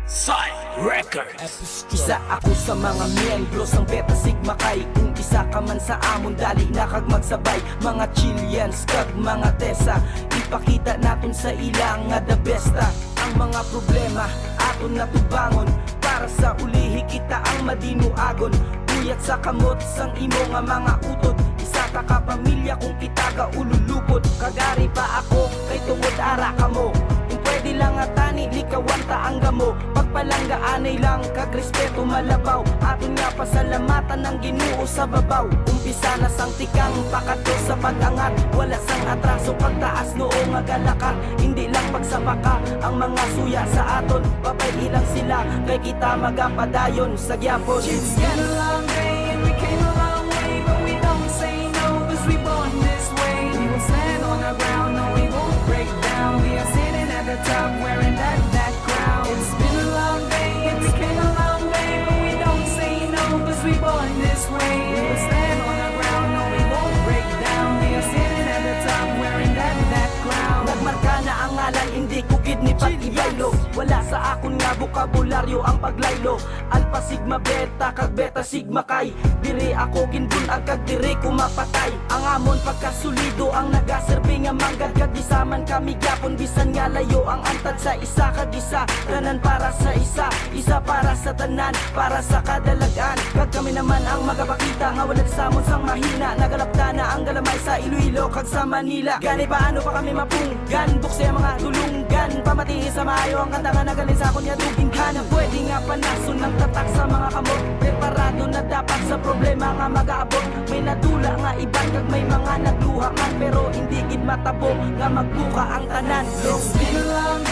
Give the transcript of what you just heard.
Side Records. Isa ako sa mga miyembro sang Beta Sigma Chi. Kung isa ka man sa amon, dali na kag magsabay. Mga Chileans kag mga Tesa, ipakita naton sa ilang nga the besta. Ang mga problema aton natubangon, para sa ulihi kita ang madinuagon. Buyat sa kamot sang imo nga mga utod, isa ta ka pamilya kung kita ga ululupot. Kagari pa ako kay tungod ara ka mo. Kung pwede lang atani, likawan ta ang gamo. Pagpalanggaanay lang, kag respeto malabaw. Aton nga pasalamatan ng Ginoo sa babaw. Umpisa na sang tikang pakato sa pag-angat. Wala sang atraso pagtaas noo nga galakat. Hindi lang pagsapaka ang mga suya sa aton. Papay ilang sila, kay kita magapadayon sa gyapon. It's been a long day and we came a long way, but we don't say no, cause we born this way. We will stand on our ground, no we won't break down. We are sitting at the top wearing that crown. It's been a long day and we came a long way, but we don't say no, cause we born this way. We will stand on our ground, no we won't break down. We are sitting at the top wearing that crown. Nagmarka na ang ngalan, hindi kukid ni pag-ibaylo. Wala sa akon nga bokabularyo ang paglaylo. Alpha Sigma Beta kag Beta Sigma Chi. Diri ako ginbunag kag diri ko mapatay. Ang amon pagkasulido ang nagaserbe nga manggad. Kag gisaman kami gyapon bisan nga layo ang antad sa isa kag isa. Tanan para sa isa, isa para sa tanan, para sa kadalagan. Kag kami naman ang magapakita nga wala samon sang mahina. Nagalapta na ang galamay sa Iloilo kag sa Manila. Gani paano pa kami mapunggan, bukse mga tulunggan. Pamatihi sa maayo ang kanta nga nagalin sa akon niya tubinghan. Pwede nga panason ng tatak sa mga kamot. Preparado na dapat sa problema nga mag-aabot. May nadula nga iban kag may mga nagluha man, pero hindi gid matabo nga magbuka ang tanan. It's been a long